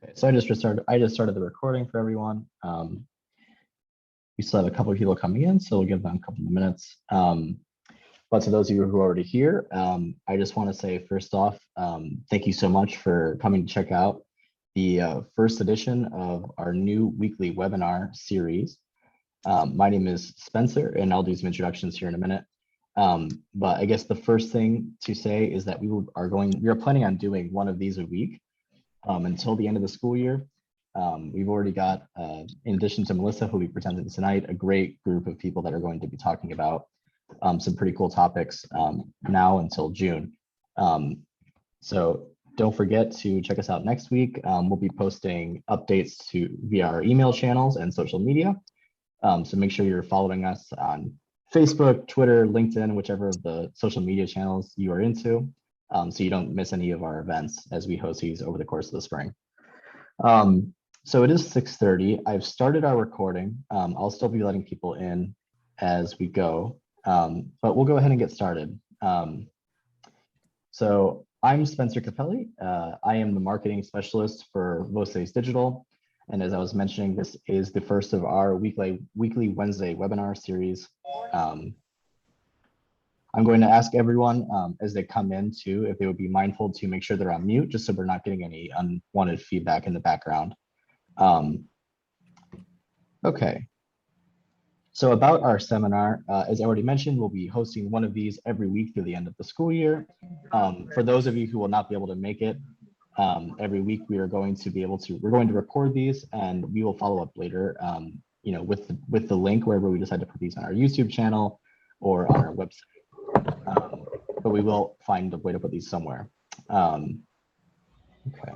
Okay, so I just started the recording for everyone. We still have a couple of people coming in, so we'll give them a couple of minutes. But to those of you who are already here, I just want to say first off, thank you so much for coming to check out the first edition of our new weekly webinar series. My name is Spencer, and I'll do some introductions here in a minute. But I guess the first thing to say is that we are planning on doing one of these a week until the end of the school year. We've already got, in addition to Melissa, who will be presenting tonight, a great group of people that are going to be talking about some pretty cool topics now until June. So don't forget to check us out next week. We'll be posting updates via our email channels and social media. So make sure you're following us on Facebook, Twitter, LinkedIn, whichever of the social media channels you are into, so you don't miss any of our events as we host these over the course of the spring. So it is 6:30. I've started our recording. I'll still be letting people in as we go, but we'll go ahead and get started. So I'm Spencer Capelli. I am the marketing specialist for Voces Digital. And as I was mentioning, this is the first of our weekly Wednesday webinar series. I'm going to ask everyone as they come in too, if they would be mindful to make sure they're on mute, just so we're not getting any unwanted feedback in the background. Okay. So about our seminar, as I already mentioned, we'll be hosting one of these every week through the end of the school year. For those of you who will not be able to make it, every week we're going to record these, and we will follow up later, with the link wherever we decide to put these on our YouTube channel or on our website. But we will find a way to put these somewhere. Okay.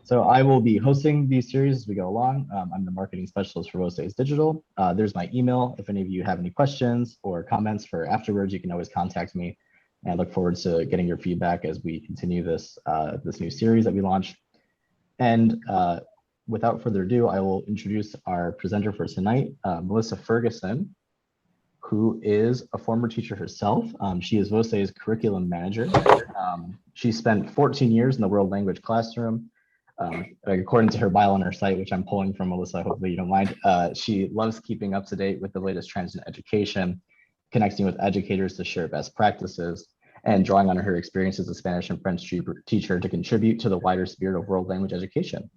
So I will be hosting these series as we go along. I'm the marketing specialist for Voces Digital. There's my email. If any of you have any questions or comments for afterwards, you can always contact me. And I look forward to getting your feedback as we continue this new series that we launched. And without further ado, I will introduce our presenter for tonight, Melisa Ferguson, who is a former teacher herself. She is Voces curriculum manager. She spent 14 years in the world language classroom. According to her bio on her site, which I'm pulling from, Melissa, hopefully you don't mind, she loves keeping up to date with the latest trends in education, connecting with educators to share best practices, and drawing on her experience as a Spanish and French teacher to contribute to the wider spirit of world language education.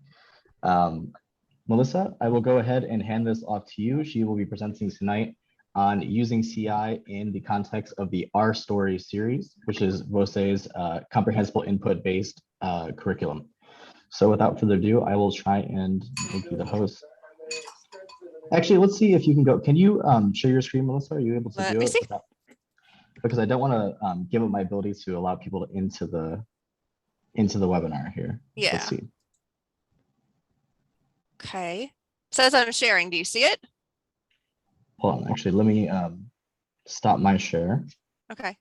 Melissa, I will go ahead and hand this off to you. She will be presenting tonight on using CI in the context of the Our Story series, which is Voces comprehensible input-based curriculum. So without further ado, I will try and make you the host. Actually, let's see if you can go. Can you share your screen, Melissa? Are you able to do it? Because I don't want to give up my ability to allow people into the webinar here. Yeah. Let's see. Okay. Says I'm sharing. Do you see it? Hold on. Actually, let me stop my share. Okay.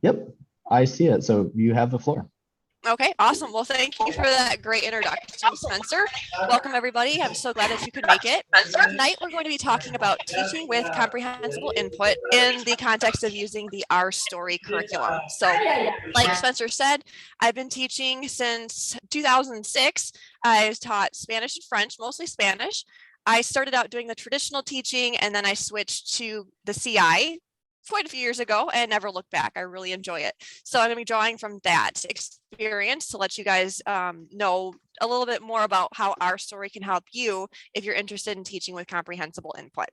Yep, I see it. So you have the floor. Okay, awesome. Well, thank you for that great introduction, Spencer. Welcome, everybody. I'm so glad that you could make it. Tonight, we're going to be talking about teaching with comprehensible input in the context of using the Our Story curriculum. So, like Spencer said, I've been teaching since 2006. I've taught Spanish and French, mostly Spanish. I started out doing the traditional teaching, and then I switched to the CI quite a few years ago and never looked back. I really enjoy it. So I'm going to be drawing from that experience to let you guys know a little bit more about how Our Story can help you if you're interested in teaching with comprehensible input.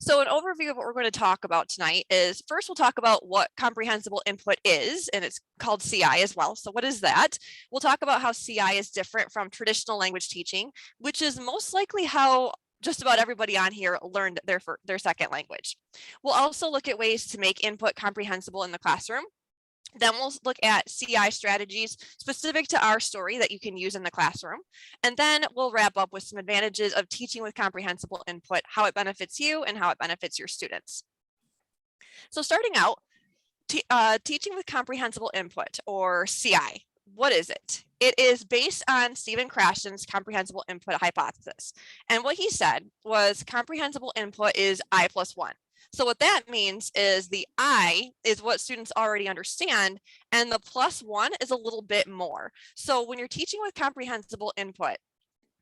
So an overview of what we're going to talk about tonight is, first we'll talk about what comprehensible input is, and it's called CI as well. So what is that? We'll talk about how CI is different from traditional language teaching, which is most likely how just about everybody on here learned their second language. We'll also look at ways to make input comprehensible in the classroom. Then we'll look at CI strategies specific to Our Story that you can use in the classroom. And then we'll wrap up with some advantages of teaching with comprehensible input, how it benefits you and how it benefits your students. So starting out, teaching with comprehensible input, or CI. What is it? It is based on Stephen Krashen's comprehensible input hypothesis. And what he said was comprehensible input is I+1. So what that means is the I is what students already understand, and the +1 is a little bit more. So when you're teaching with comprehensible input,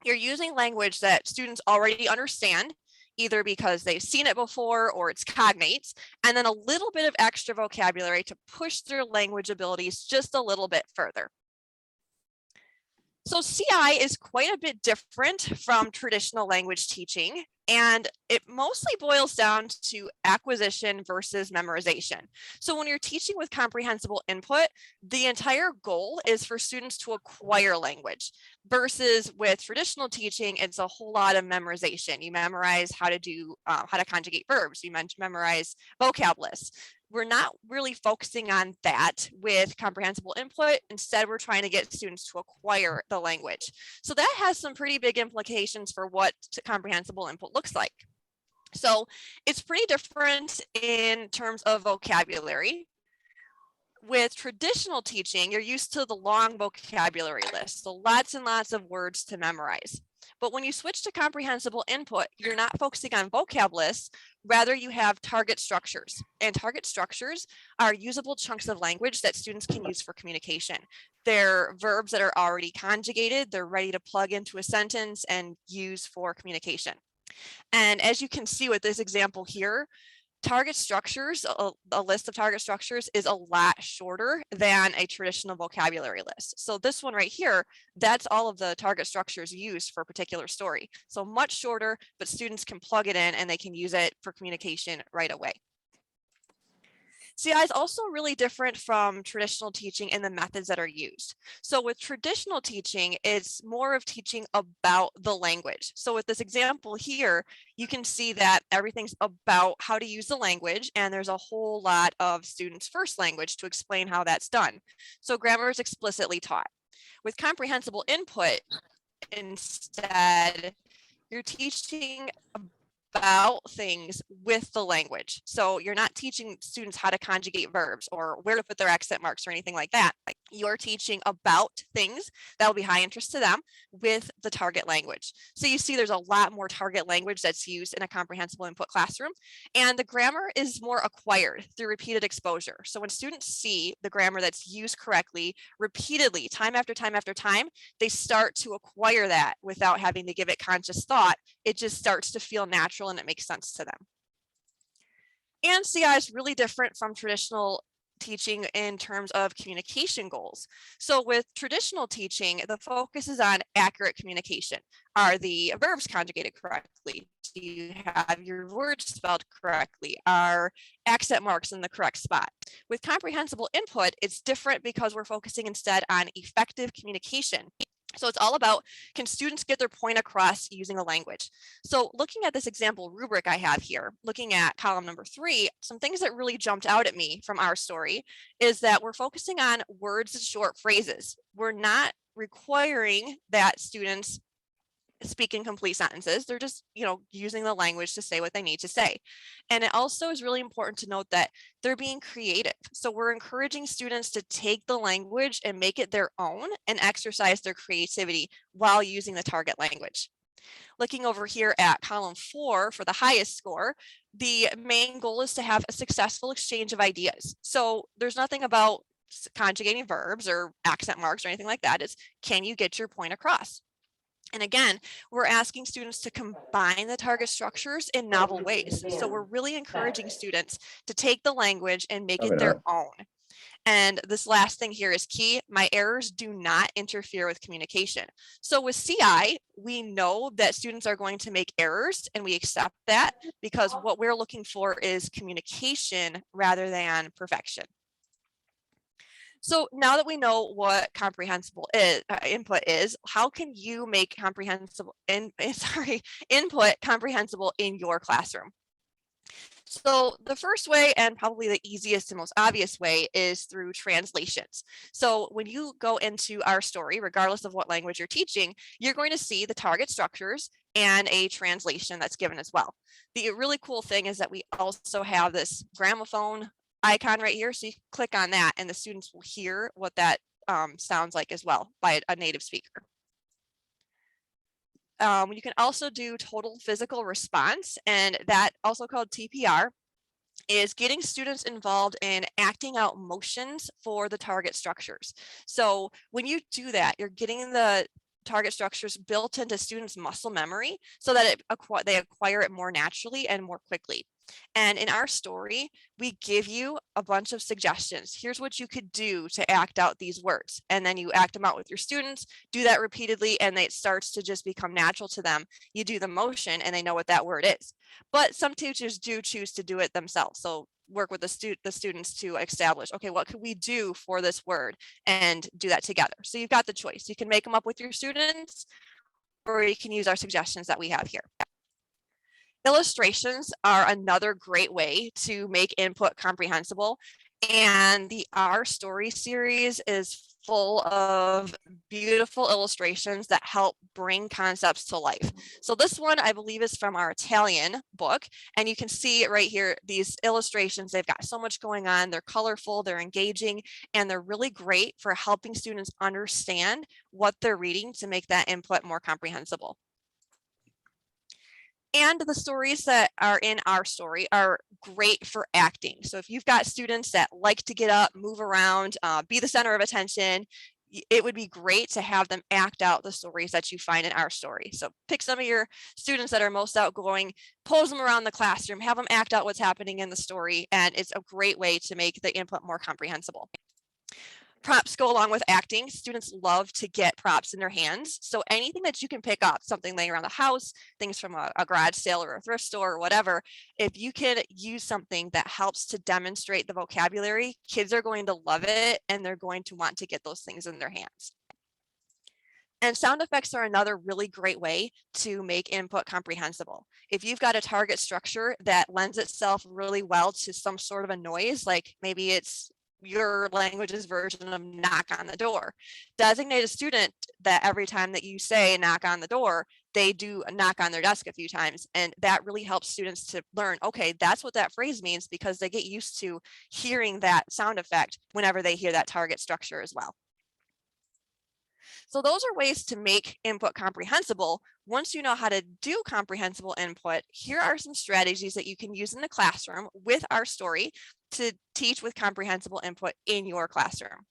you're using language that students already understand, either because they've seen it before or it's cognates, and then a little bit of extra vocabulary to push their language abilities just a little bit further. So CI is quite a bit different from traditional language teaching, and it mostly boils down to acquisition versus memorization. So when you're teaching with comprehensible input, the entire goal is for students to acquire language, versus with traditional teaching, it's a whole lot of memorization. You memorize how to conjugate verbs, you memorize vocab lists. We're not really focusing on that with comprehensible input. Instead, we're trying to get students to acquire the language. So that has some pretty big implications for what comprehensible input looks like. So it's pretty different in terms of vocabulary. With traditional teaching, you're used to the long vocabulary list, so lots and lots of words to memorize. But when you switch to comprehensible input, you're not focusing on vocab lists, rather you have target structures. And target structures are usable chunks of language that students can use for communication. They're verbs that are already conjugated, they're ready to plug into a sentence and use for communication. And as you can see with this example here, target structures, a list of target structures is a lot shorter than a traditional vocabulary list. So this one right here, that's all of the target structures used for a particular story. So much shorter, but students can plug it in and they can use it for communication right away. CI is also really different from traditional teaching in the methods that are used. So with traditional teaching, it's more of teaching about the language. So with this example here, you can see that everything's about how to use the language, and there's a whole lot of students' first language to explain how that's done. So grammar is explicitly taught. With comprehensible input, instead, you're teaching about things with the language. So you're not teaching students how to conjugate verbs or where to put their accent marks or anything like that. You're teaching about things that will be high interest to them with the target language. So you see there's a lot more target language that's used in a comprehensible input classroom, and the grammar is more acquired through repeated exposure. So when students see the grammar that's used correctly repeatedly, time after time after time, they start to acquire that without having to give it conscious thought. It just starts to feel natural and it makes sense to them. And CI is really different from traditional teaching in terms of communication goals. So with traditional teaching, the focus is on accurate communication. Are the verbs conjugated correctly? Do you have your words spelled correctly? Are accent marks in the correct spot? With comprehensible input, it's different because we're focusing instead on effective communication. So it's all about, can students get their point across using a language? So looking at this example rubric I have here, looking at column number 3, some things that really jumped out at me from our story is that we're focusing on words and short phrases. We're not requiring that students speak in complete sentences. They're just, using the language to say what they need to say. And it also is really important to note that they're being creative. So we're encouraging students to take the language and make it their own and exercise their creativity while using the target language. Looking over here at column 4 for the highest score, the main goal is to have a successful exchange of ideas. So there's nothing about conjugating verbs or accent marks or anything like that. It's, can you get your point across? And again, we're asking students to combine the target structures in novel ways. So we're really encouraging students to take the language and make it their own. And this last thing here is key. My errors do not interfere with communication. So with CI, we know that students are going to make errors, and we accept that because what we're looking for is communication rather than perfection. So now that we know what comprehensible input is, how can you make input comprehensible in your classroom? So the first way, and probably the easiest and most obvious way, is through translations. So when you go into our story, regardless of what language you're teaching, you're going to see the target structures and a translation that's given as well. The really cool thing is that we also have this gramophone icon right here. So you click on that and the students will hear what that sounds like as well by a native speaker. You can also do total physical response, and that also called TPR. is getting students involved in acting out motions for the target structures. So when you do that, you're getting the target structures built into students' muscle memory so that they acquire it more naturally and more quickly. And in our story, we give you a bunch of suggestions. Here's what you could do to act out these words. And then you act them out with your students, do that repeatedly, and it starts to just become natural to them. You do the motion and they know what that word is. But some teachers do choose to do it themselves. So work with the students to establish, okay, what could we do for this word, and do that together. So you've got the choice. You can make them up with your students, or you can use our suggestions that we have here. Illustrations are another great way to make input comprehensible. And the Our Story series is full of beautiful illustrations that help bring concepts to life. So this one, I believe, is from our Italian book. And you can see it right here, these illustrations, they've got so much going on. They're colorful, they're engaging, and they're really great for helping students understand what they're reading to make that input more comprehensible. And the stories that are in Our Story are great for acting. So if you've got students that like to get up, move around, be the center of attention, it would be great to have them act out the stories that you find in Our Story. So pick some of your students that are most outgoing, pose them around the classroom, have them act out what's happening in the story, and it's a great way to make the input more comprehensible. Props go along with acting. Students love to get props in their hands. So anything that you can pick up, something laying around the house, things from a garage sale or a thrift store or whatever, if you can use something that helps to demonstrate the vocabulary, kids are going to love it and they're going to want to get those things in their hands. And sound effects are another really great way to make input comprehensible. If you've got a target structure that lends itself really well to some sort of a noise, like maybe it's your language's version of knock on the door, designate a student that every time that you say knock on the door, they do a knock on their desk a few times. And that really helps students to learn, okay, that's what that phrase means, because they get used to hearing that sound effect whenever they hear that target structure as well. So those are ways to make input comprehensible. Once you know how to do comprehensible input, here are some strategies that you can use in the classroom with Our Story to teach with comprehensible input in your classroom.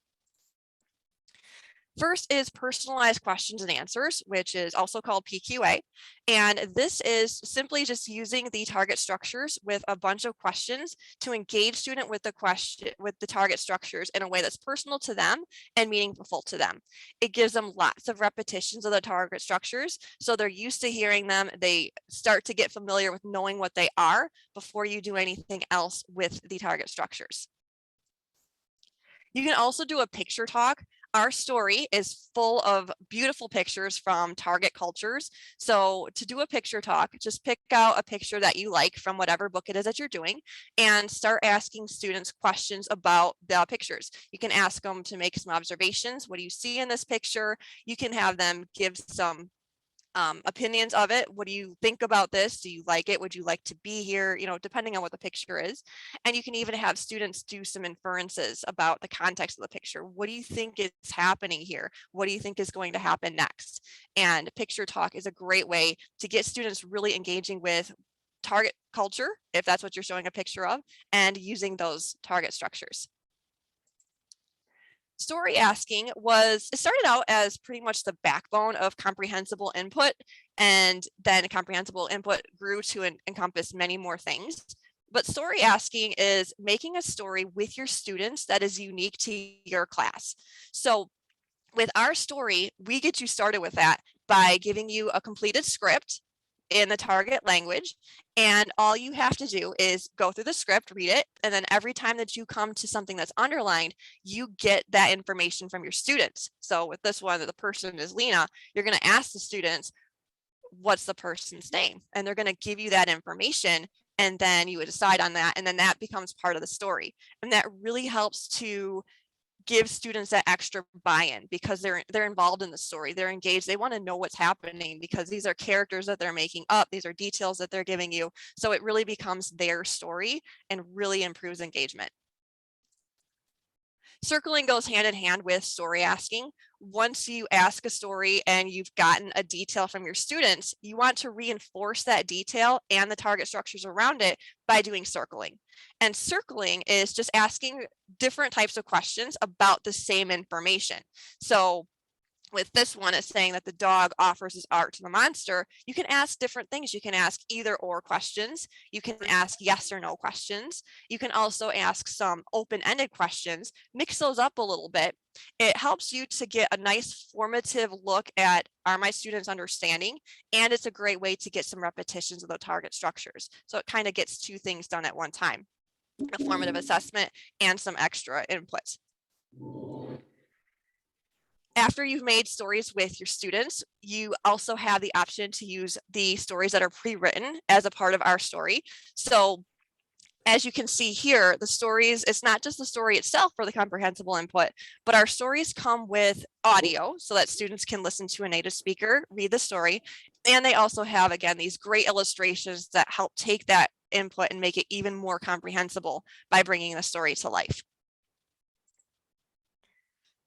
First is personalized questions and answers, which is also called PQA. And this is simply just using the target structures with a bunch of questions to engage student with the target structures in a way that's personal to them and meaningful to them. It gives them lots of repetitions of the target structures, so they're used to hearing them. They start to get familiar with knowing what they are before you do anything else with the target structures. You can also do a picture talk. Our Story is full of beautiful pictures from target cultures. So to do a picture talk, just pick out a picture that you like from whatever book it is that you're doing and start asking students questions about the pictures. You can ask them to make some observations. What do you see in this picture? You can have them give some opinions of it. What do you think about this? Do you like it? Would you like to be here? You know, depending on what the picture is. And you can even have students do some inferences about the context of the picture. What do you think is happening here? What do you think is going to happen next? And picture talk is a great way to get students really engaging with target culture, if that's what you're showing a picture of, and using those target structures. Story asking it started out as pretty much the backbone of comprehensible input, and then comprehensible input grew to encompass many more things. But story asking is making a story with your students that is unique to your class. So with Our Story, we get you started with that by giving you a completed script in the target language. And all you have to do is go through the script, read it, and then every time that you come to something that's underlined, you get that information from your students. So with this one, the person is Lena, you're going to ask the students, what's the person's name? And they're going to give you that information, and then you would decide on that, and then that becomes part of the story. And that really helps to give students that extra buy-in, because they're involved in the story, they're engaged, they want to know what's happening, because these are characters that they're making up, these are details that they're giving you. So it really becomes their story and really improves engagement. Circling goes hand in hand with story asking. Once you ask a story and you've gotten a detail from your students, you want to reinforce that detail and the target structures around it by doing circling. And circling is just asking different types of questions about the same information. So with this one, it's saying that the dog offers his art to the monster. You can ask different things. You can ask either or questions. You can ask yes or no questions. You can also ask some open-ended questions, mix those up a little bit. It helps you to get a nice formative look at, are my students understanding? And it's a great way to get some repetitions of the target structures. So it kind of gets two things done at one time, a formative assessment and some extra input. After you've made stories with your students, you also have the option to use the stories that are pre-written as a part of our story. So as you can see here, the stories, it's not just the story itself for the comprehensible input, but our stories come with audio so that students can listen to a native speaker, read the story. And they also have, again, these great illustrations that help take that input and make it even more comprehensible by bringing the story to life.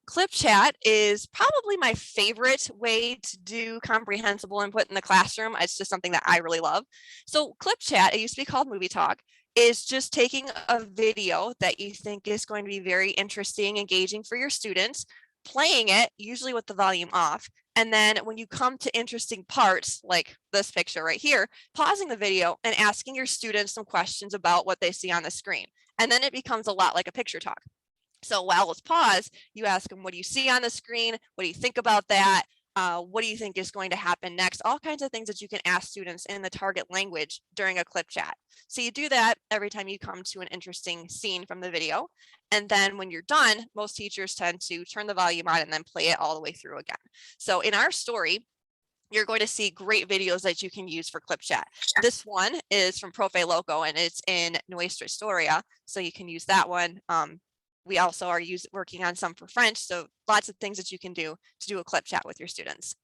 Clip chat is probably my favorite way to do comprehensible input in the classroom. It's just something that I really love. So clip chat, it used to be called Movie Talk, is just taking a video that you think is going to be very interesting, engaging for your students, playing it, usually with the volume off. And then when you come to interesting parts, like this picture right here, pausing the video and asking your students some questions about what they see on the screen. And then it becomes a lot like a picture talk. So while it's paused, you ask them, what do you see on the screen? What do you think about that? What do you think is going to happen next? All kinds of things that you can ask students in the target language during a clip chat. So you do that every time you come to an interesting scene from the video. And then when you're done, most teachers tend to turn the volume on and then play it all the way through again. So in our story, you're going to see great videos that you can use for clip chat. This one is from Profe Loco and it's in Nuestra Historia. So you can use that one. We also are working on some for French, so lots of things that you can do to do a clip chat with your students.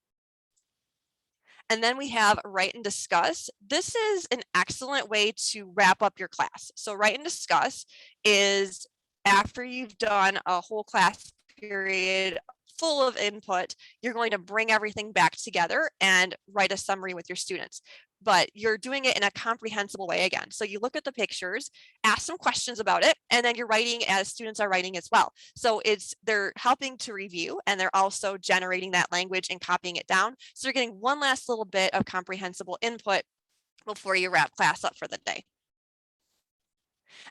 And then we have write and discuss. This is an excellent way to wrap up your class. So write and discuss is after you've done a whole class period full of input, you're going to bring everything back together and write a summary with your students. But you're doing it in a comprehensible way again. So you look at the pictures, ask some questions about it, and then you're writing as students are writing as well. So they're helping to review and they're also generating that language and copying it down. So you're getting one last little bit of comprehensible input before you wrap class up for the day.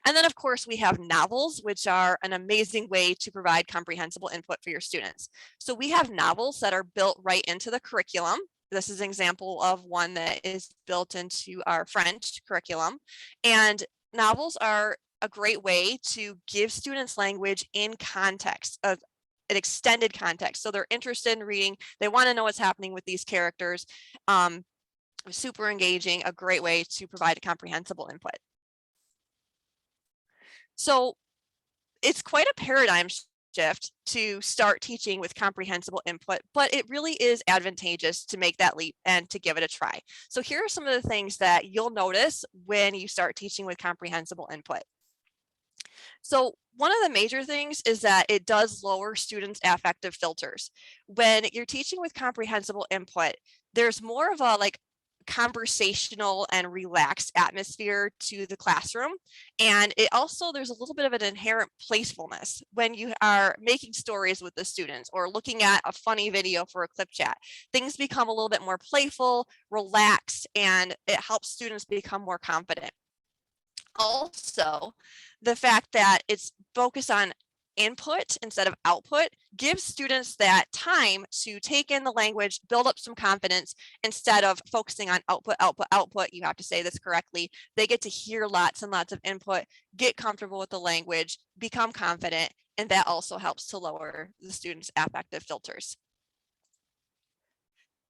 And then of course we have novels, which are an amazing way to provide comprehensible input for your students. So we have novels that are built right into the curriculum. This is an example of one that is built into our French curriculum. And novels are a great way to give students language in context, of an extended context. So they're interested in reading, they want to know what's happening with these characters. Super engaging, a great way to provide a comprehensible input. So it's quite a paradigm shift to start teaching with comprehensible input, but it really is advantageous to make that leap and to give it a try. So here are some of the things that you'll notice when you start teaching with comprehensible input. So one of the major things is that it does lower students' affective filters. When you're teaching with comprehensible input, there's more of a conversational and relaxed atmosphere to the classroom. And it also, there's a little bit of an inherent playfulness when you are making stories with the students or looking at a funny video for a clip chat. Things become a little bit more playful, relaxed, and it helps students become more confident. Also, the fact that it's focused on input instead of output gives students that time to take in the language, build up some confidence instead of focusing on output, output, output. You have to say this correctly. They get to hear lots and lots of input, get comfortable with the language, become confident, and that also helps to lower the students' affective filters.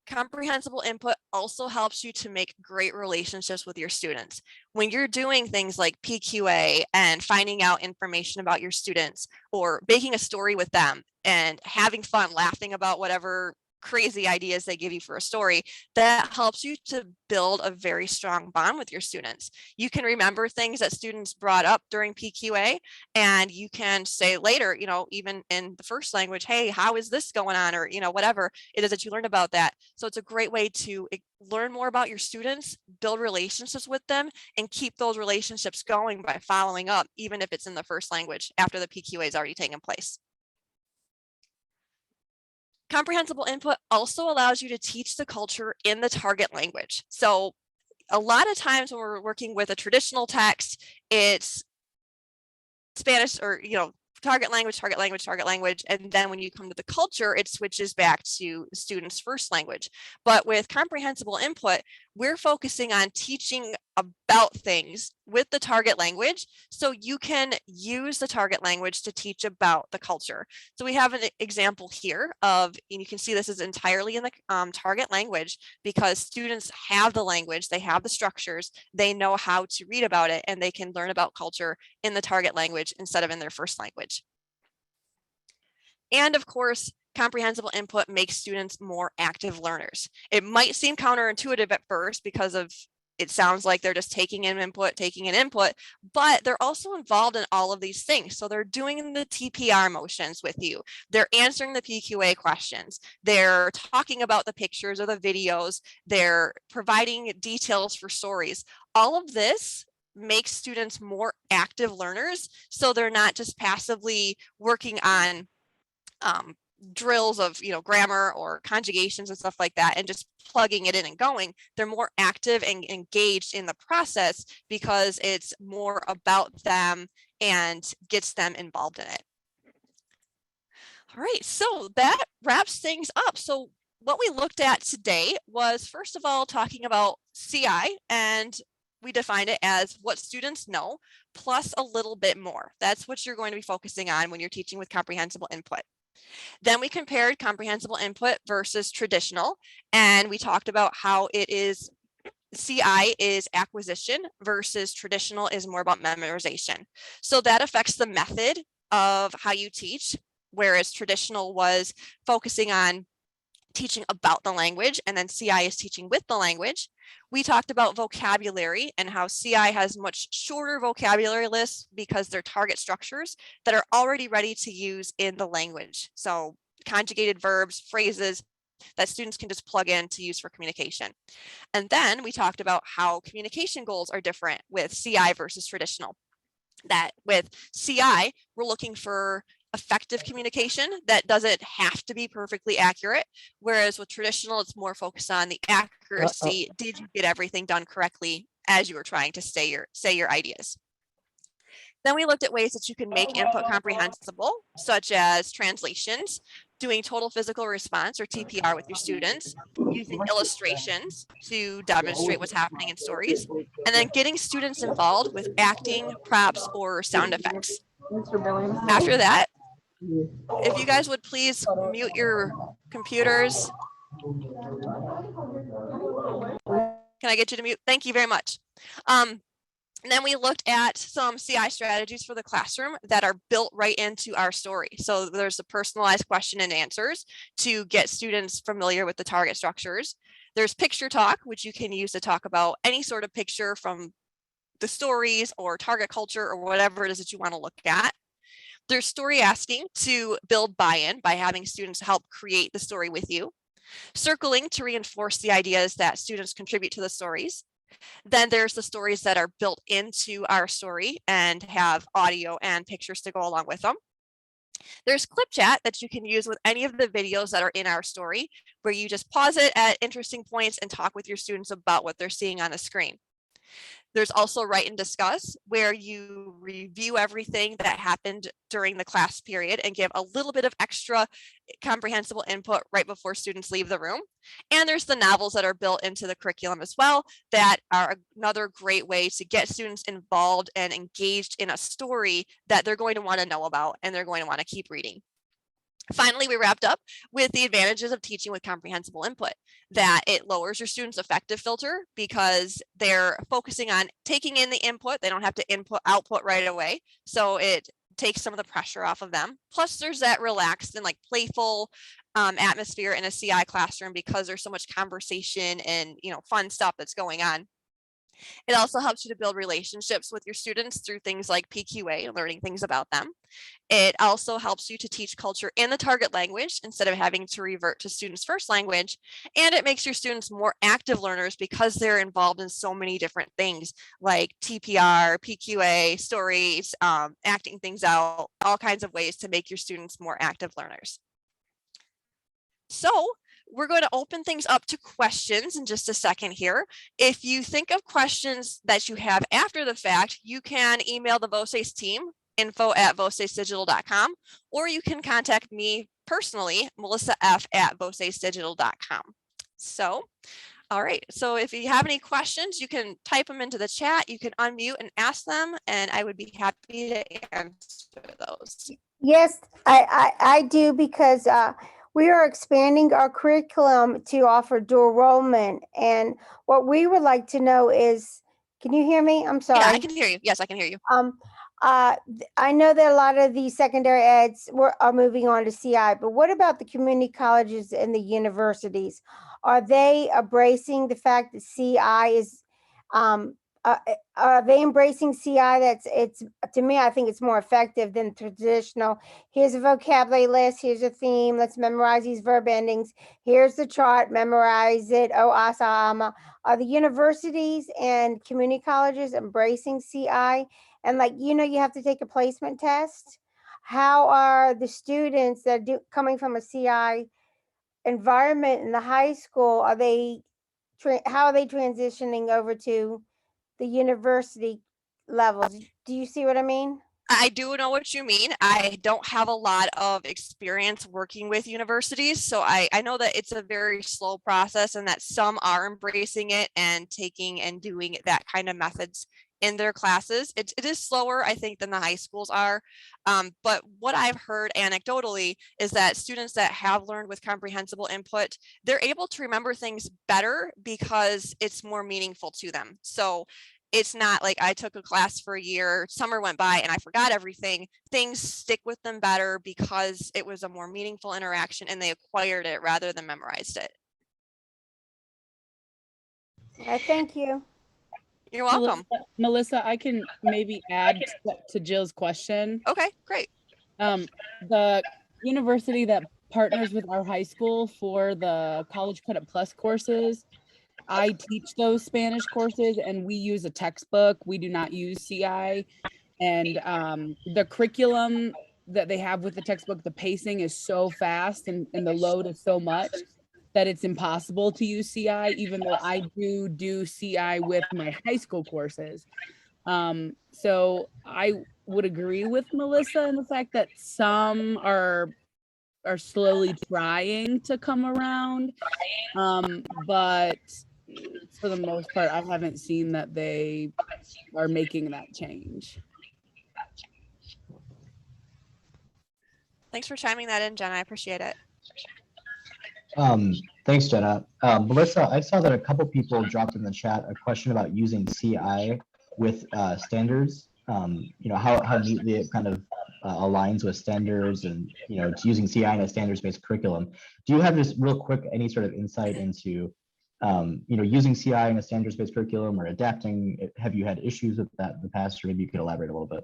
Comprehensible input also helps you to make great relationships with your students. When you're doing things like PQA and finding out information about your students or making a story with them and having fun laughing about whatever crazy ideas they give you for a story, that helps you to build a very strong bond with your students. You can remember things that students brought up during PQA, and you can say later, you know, even in the first language, hey, how is this going on? Or, you know, whatever it is that you learned about that. So it's a great way to learn more about your students, build relationships with them, and keep those relationships going by following up, even if it's in the first language after the PQA has already taken place. Comprehensible input also allows you to teach the culture in the target language. So a lot of times when we're working with a traditional text, it's Spanish or, you know, target language, and then when you come to the culture, it switches back to the student's first language. But with comprehensible input, we're focusing on teaching about things with the target language, so you can use the target language to teach about the culture. So we have an example here of, and you can see this is entirely in the target language, because students have the language, they have the structures, they know how to read about it, and they can learn about culture in the target language instead of in their first language. And of course, comprehensible input makes students more active learners. It might seem counterintuitive at first because of it sounds like they're just taking in input, but they're also involved in all of these things. So they're doing the TPR motions with you. They're answering the PQA questions. They're talking about the pictures or the videos. They're providing details for stories. All of this makes students more active learners. So they're not just passively working on drills of, you know, grammar or conjugations and stuff like that and just plugging it in and going. They're more active and engaged in the process because it's more about them and gets them involved in it. All right, so that wraps things up. So what we looked at today was, first of all, talking about CI, and we defined it as what students know plus a little bit more. That's what you're going to be focusing on when you're teaching with comprehensible input. Then we compared comprehensible input versus traditional, and we talked about how it is CI is acquisition versus traditional is more about memorization. So that affects the method of how you teach, whereas traditional was focusing on teaching about the language, and then CI is teaching with the language. We talked about vocabulary and how CI has much shorter vocabulary lists because they're target structures that are already ready to use in the language. So conjugated verbs, phrases that students can just plug in to use for communication. And then we talked about how communication goals are different with CI versus traditional. That with CI, we're looking for effective communication that doesn't have to be perfectly accurate, whereas with traditional, it's more focused on the accuracy. Did you get everything done correctly as you were trying to say your ideas? Then we looked at ways that you can make input comprehensible, such as translations, doing total physical response or TPR with your students, using illustrations to demonstrate what's happening in stories, and then getting students involved with acting, props, or sound effects. After that, if you guys would please mute your computers. Can I get you to mute? Thank you very much. And then we looked at some CI strategies for the classroom that are built right into our story. So there's the personalized question and answers to get students familiar with the target structures. There's picture talk, which you can use to talk about any sort of picture from the stories or target culture or whatever it is that you want to look at. There's story asking to build buy-in by having students help create the story with you. Circling to reinforce the ideas that students contribute to the stories. Then there's the stories that are built into our story and have audio and pictures to go along with them. There's clip chat that you can use with any of the videos that are in our story, where you just pause it at interesting points and talk with your students about what they're seeing on the screen. There's also write and discuss, where you review everything that happened during the class period and give a little bit of extra comprehensible input right before students leave the room. And there's the novels that are built into the curriculum as well, that are another great way to get students involved and engaged in a story that they're going to want to know about and they're going to want to keep reading. Finally, we wrapped up with the advantages of teaching with comprehensible input, that it lowers your students' effective filter because they're focusing on taking in the input. They don't have to output right away. So it takes some of the pressure off of them. Plus, there's that relaxed and like playful atmosphere in a CI classroom because there's so much conversation and, fun stuff that's going on. It also helps you to build relationships with your students through things like PQA, learning things about them. It also helps you to teach culture in the target language instead of having to revert to students' first language. And it makes your students more active learners because they're involved in so many different things like TPR, PQA, stories, acting things out, all kinds of ways to make your students more active learners. So we're going to open things up to questions in just a second here. If you think of questions that you have after the fact, you can email the VOCES team, info@vocesdigital.com, or you can contact me personally, melisaf@vocesdigital.com. So, all right. So if you have any questions, you can type them into the chat. You can unmute and ask them, and I would be happy to answer those. Yes, I do, because we are expanding our curriculum to offer dual enrollment. And what we would like to know is, can you hear me? I'm sorry. Yeah, I can hear you. Yes, I can hear you. I know that a lot of the secondary eds are moving on to CI, but what about the community colleges and the universities? Are they embracing the fact that CI is, are they embracing CI? It's to me, I think it's more effective than traditional. Here's a vocabulary list. Here's a theme. Let's memorize these verb endings. Here's the chart. Memorize it. Oh, asa, ama. Are the universities and community colleges embracing CI? And you have to take a placement test. How are the students that are coming from a CI environment in the high school? How are they transitioning over to the university levels? Do you see what I mean? I do know what you mean. I don't have a lot of experience working with universities, so I know that it's a very slow process and that some are embracing it and taking and doing that kind of methods in their classes. It is slower, I think, than the high schools are. But what I've heard anecdotally is that students that have learned with comprehensible input, they're able to remember things better because it's more meaningful to them. So it's not like I took a class for a year, summer went by and I forgot everything. Things stick with them better because it was a more meaningful interaction and they acquired it rather than memorized it. Thank you. You're welcome. Melissa, I can maybe add to Jill's question. Okay, great. The university that partners with our high school for the College Credit Plus courses, I teach those Spanish courses and we use a textbook. We do not use CI. And the curriculum that they have with the textbook, the pacing is so fast and the load is so much that it's impossible to use CI, even though I do CI with my high school courses. So I would agree with Melissa in the fact that some are slowly trying to come around, but for the most part, I haven't seen that they are making that change. Thanks for chiming that in, Jen. I appreciate it. Thanks, Jenna. Melissa, I saw that a couple people dropped in the chat a question about using CI with standards. How neatly it kind of aligns with standards and, it's using CI in a standards-based curriculum. Do you have just real quick, any sort of insight into, using CI in a standards-based curriculum or adapting? Have you had issues with that in the past, or maybe you could elaborate a little bit?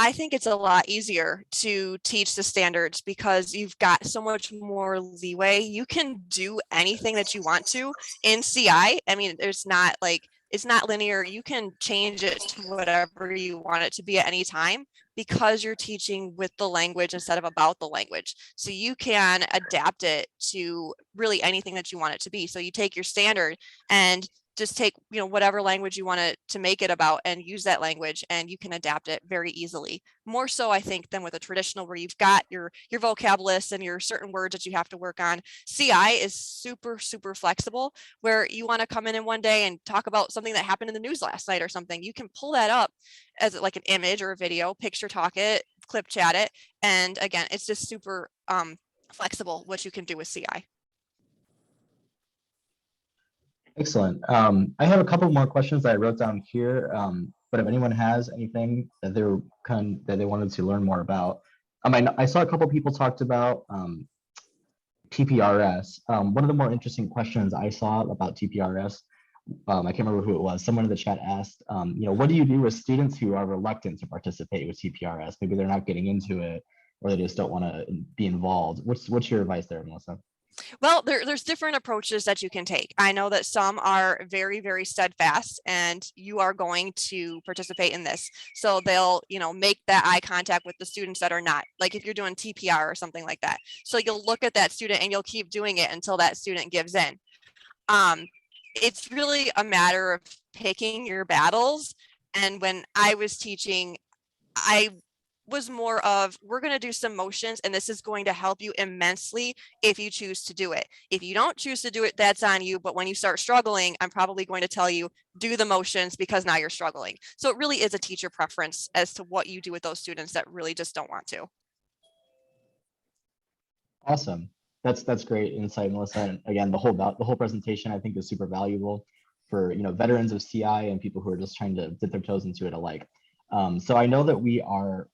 I think it's a lot easier to teach the standards because you've got so much more leeway. You can do anything that you want to in CI. I mean, it's not linear. You can change it to whatever you want it to be at any time because you're teaching with the language instead of about the language. So you can adapt it to really anything that you want it to be. So you take your standard and just take, whatever language you want to make it about and use that language, and you can adapt it very easily. More so, I think, than with a traditional where you've got your vocab list and your certain words that you have to work on. CI is super, super flexible, where you want to come in one day and talk about something that happened in the news last night or something. You can pull that up as like an image or a video, picture talk it, clip chat it. And again, it's just super flexible what you can do with CI. Excellent. I have a couple more questions that I wrote down here, but if anyone has anything that that they wanted to learn more about, I saw a couple people talked about TPRS. One of the more interesting questions I saw about TPRS, I can't remember who it was. Someone in the chat asked, what do you do with students who are reluctant to participate with TPRS? Maybe they're not getting into it, or they just don't want to be involved. What's your advice there, Melissa? Well, there's different approaches that you can take. I know that some are very, very steadfast and you are going to participate in this. So they'll, make that eye contact with the students that are not, like if you're doing TPR or something like that. So you'll look at that student and you'll keep doing it until that student gives in. It's really a matter of picking your battles. And when I was teaching, I was more of, we're going to do some motions and this is going to help you immensely if you choose to do it. If you don't choose to do it, that's on you. But when you start struggling, I'm probably going to tell you, do the motions because now you're struggling. So it really is a teacher preference as to what you do with those students that really just don't want to. Awesome. That's great insight, Melissa. And again, the whole presentation I think is super valuable for veterans of CI and people who are just trying to dip their toes into it alike. So I know that we are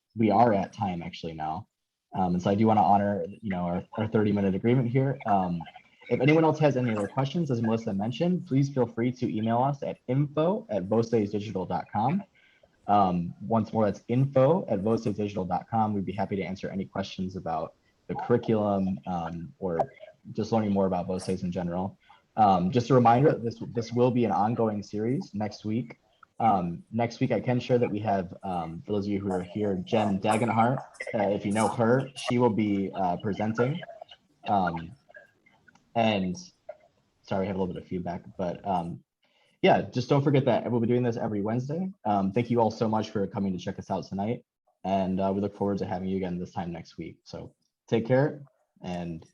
at time actually now. And so I do want to honor, our 30-minute agreement here. If anyone else has any other questions, as Melissa mentioned, please feel free to email us at info@vocesdigital.com. Once more, that's info@vocesdigital.com. We'd be happy to answer any questions about the curriculum or just learning more about VOCEs in general. Just a reminder, this will be an ongoing series next week. Next week, I can share that we have, for those of you who are here, Jen Dagenhart. If you know her, she will be presenting. And sorry, I have a little bit of feedback, but yeah, just don't forget that we'll be doing this every Wednesday. Thank you all so much for coming to check us out tonight. And we look forward to having you again this time next week. So take care and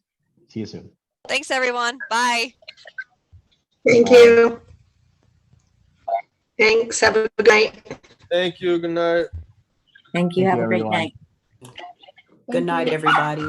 see you soon. Thanks, everyone. Bye. Thank Bye. you. Thanks. Have a good night. Thank you. Good night. Thank you. Thank Have you, a great everyone. night. Good night, everybody.